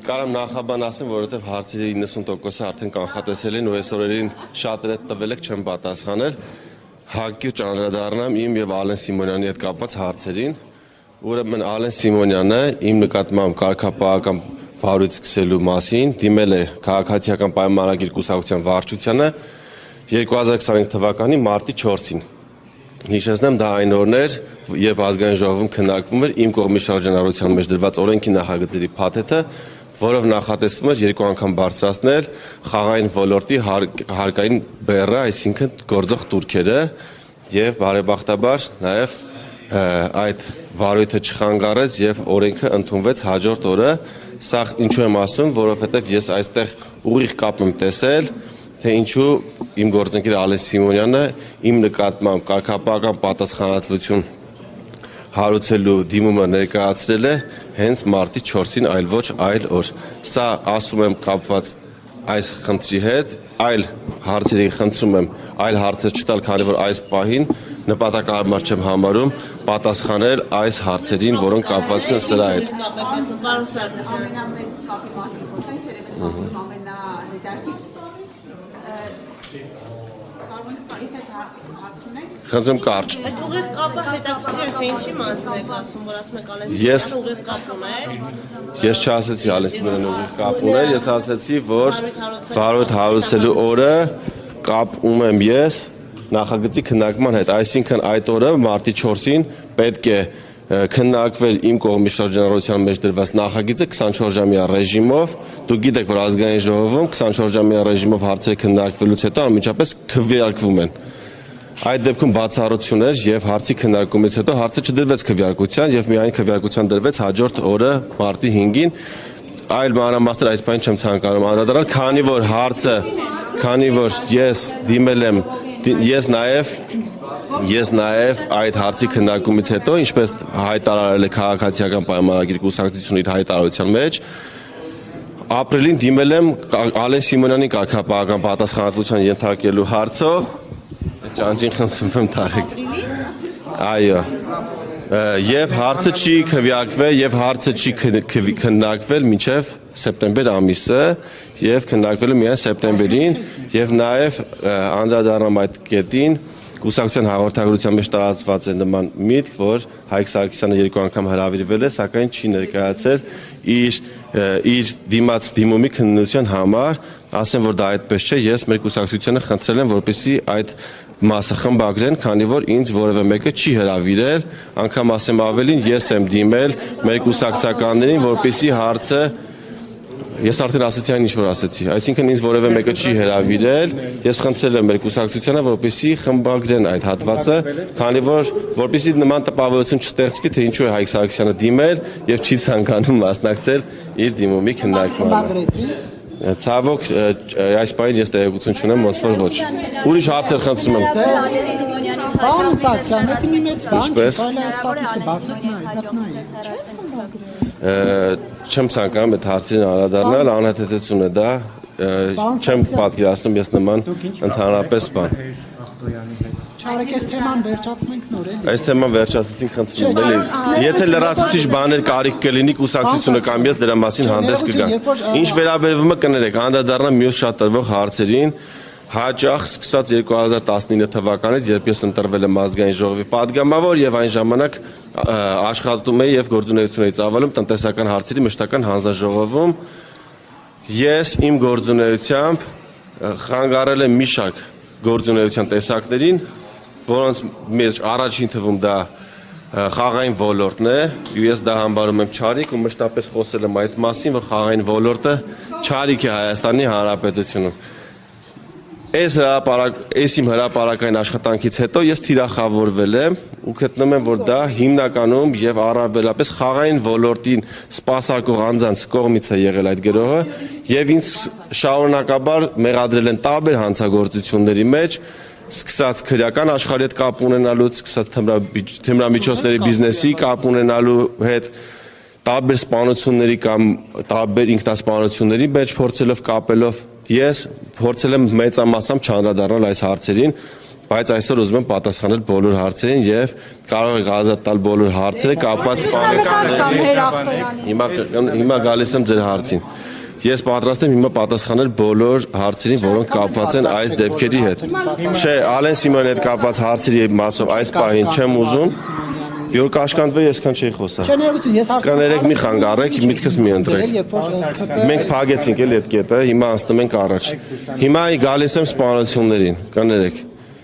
Կարամ նախաբան ասեմ, որովհետև հարցերի 90%-ը արդեն կանխատեսել են ու այս օրերին շատերը տվել եք չեմ պատասխանել։ Հակիրճ անդրադառնամ իմ եւ Ալեն Սիմոնյանի հետ կապված հարցերին։ Ուրեմն Ալեն Սիմոնյանը իմ նկատմամբ կարգապահական վարույց սկսելու մասին դիմել է քաղաքացիական պայմանագիր կուսակցության վարչությանը 2025 թվականի մարտի 4-ին։ Հիշեցնեմ, դա այն օրն էր, երբ ազգային ժողովում քննարկվում էր իմ կողմի շարժանառության մեջ դրված օրենքի նախագծերի փաթեթը, որով նախատեսվում էր 2 անգամ բարձրացնել խաղային ոլորտի հարկային բեռը, այսինքն գործող տուրքերը, եւ բարեբախտաբար նաեւ այդ վարույթը չխանգարեց եւ օրենքը ընդունվեց հաջորդ օրը։ Սա ինչու եմ ասում, որովհետեւ ես այստեղ ուղիղ կապ եմ տեսել, թե ինչու իմ գործընկեր Ալեն Սիմոնյանը իմ նկատմամբ կարգապահական պատասխանատվություն հարուցելու դիմումը ներկայացրել է հենց մարտի 4-ին, այլ ոչ այլ օր։ Սա ասում եմ կապված այս խնդրի հետ, այլ հարցերի խնդրում եմ այլ հարցեր չտալ, քանի որ այս պահին նպատակահարմար չեմ համարում պատասխանել այս հարցերին, որոնք կապված են սրա հետ։ Խնդրեմ կարճ։ Այդ ուղիղ կապը հետաքրքիր է, թե ինչի մասին եք ասում, որ ասում եք Ալեն Սիմոնյանը ուղիղ կապ ուներ։ Ես չասեցի Ալեն Սիմոնյանը ուղիղ կապ ուներ, ես ասեցի, որ վարույթ հարուցելու օրը կապ ունեմ ես նախագծի քննարկման հետ, այսինքն այդ օրը մարտի 4-ին պետք է քննարկվել իմ կողմի շրջանառության մեջ դրված նախագիծը 24-ժամյա ռեժիմով։ Դուք գիտեք, որ ազգային ժողովում 24-ժամյա ռեժիմով հարցերը քննարկվելուց հետո անմիջապես քվեարկվում են։ Այդ դեպքում բացառություն էր եւ հարցի քննարկումից հետո հարցը չդրվեց քվեարկության եւ միայն քվեարկության դրվեց հաջորդ օրը մարտի 5-ին։ Այլ մանրամասներ այս բանը չեմ ցանկանում անդրադառնալ, քանի որ ես դիմել եմ, ես նաեւ այդ հարցի քննարկումից հետո, ինչպես հայտարարել է քաղաքացիական պայմանագիր կուսակցությունը իր հայտարարության մեջ, ապրիլին դիմել եմ Ալեն Սիմոնյանի կարգապահական պատասխանատվության ենթարկելու հարցով։ Ճանճին խնդրում եմ Թարեկ։ Այո։ Եվ հարցը չի քվեարկվել եւ հարցը չի քննարկվել մինչեւ սեպտեմբեր ամիսը եւ քննարկվել է միայն սեպտեմբերին եւ նաեւ անդրադառնամ այդ կետին կուսակցության հաղորդագրության մեջ տարածված է նման միտք, որ Հայկ Սարգսյանը 2 անգամ հրավիրվել է, սակայն չի ներկայացել իր դիմաց դիմումի քննության համար։ Ասեմ, որ դա այդպես չէ, ես մեր կուսակցությանը խնդրել եմ, որպեսզի այդ մասը խմբագրեն, քանի որ ինձ որևէ մեկը չի հրավիրել, անգամ ասեմ ավելին, ես եմ դիմել մեր կուսակցականներին, որպեսզի հարցը ես արդեն ասացի այն ինչ որ ասացի, այսինքն ինձ որևէ մեկը չի հրավիրել, ես խնդրել եմ մեր կուսակցությանը, որպեսզի խմբագրեն այդ հատվածը, քանի որ որպեսզի նման տպավորություն չստեղծվի, թե ինչու է Հայկ Սարգսյանը դիմել եւ չի ցանկանում մասնակցել իր դիմումի քննարկմանը։ Ցավոք այս պահին ես տեղեկություն չունեմ, ոնց որ ոչ։ Ուրիշ հարցեր խնդրում եմ։ Պարոն Սարգսյան, դա մի մեծ բան չէ, կարելի է ստատուսը բացատրել։ Չեմ ցանկանում այդ հարցին անդրադառնալ, անհետեցություն է դա, չեմ պատկերացնում ես նման ընդհանրապես բան։ Չարեք, այս թեման վերջացնենք նոր էլի։ Այս թեման վերջացնենք, խնդրում եմ էլի։ Եթե լրացուցիչ բաներ կարիք կլինի, կուսակցությունը կամ ես դրա մասին հանդես կգամ։ Ինչ վերաբերվում է կներեք, անդրադառնամ մյուս շատ տրվող հարցերին, հաճախ սկսած 2019 թվականից, երբ ես ընտրվել եմ ազգային ժողովի պատգամավոր եւ այն ժամանակ աշխատում էի եւ գործունեություն էի ծավալում տնտեսական հարցերի մշտական հանձնաժողովում, ես իմ գործունեությամբ խանգարել եմ մի շարք գործունեության տեսակներին, որոնց մեջ առաջին թվում դա խաղային ոլորտն է, ես դա համարում եմ չարիք ու մշտապես խոսել եմ այդ մասին, որ խաղային ոլորտը չարիք է Հայաստանի Հանրապետությունում։ Այս իմ հրապարակային աշխատանքից հետո ես թիրախավորվել եմ ու գտնում եմ, որ դա հիմնականում եւ առավելապես խաղային ոլորտին սպասարկող անձանց կողմից է եղել այդ գրոհը եւ ինձ շարունակաբար մեղադրել են տարբեր հանցագործությունների մեջ, սկսած քրեական աշխարհի հետ կապ ունենալուց, սկսած թմրամիջոցների բիզնեսի կապ ունենալու հետ, տարբեր սպանությունների կամ տարբեր ինքնասպանությունների մեջ փորձելով կապելով Ես փորձել եմ մեծամասամբ չանդրադառնալ այս հարցերին, բայց այսօր ուզում եմ պատասխանել բոլոր հարցերին եւ կարող եք ազատ տալ բոլոր հարցերը կապված հիմա գալիս եմ ձեր հարցին։ Ես պատրաստ եմ հիմա պատասխանել բոլոր հարցերին, որոնք կապված են այս դեպքերի հետ։ Չէ, Ալեն Սիմոնյանի հետ կապված հարցերի մասով այս պահին չեմ ուզում, որ կաշկանդվի այսքան չի խոսա։ Կներեք մի խանգարեք, միտքս մի ընտրեք։ Մենք փակեցինք էլի այդ կետը, հիմա անցնում ենք առաջ։ Հիմա գալիս եմ սպանություններին, կներեք։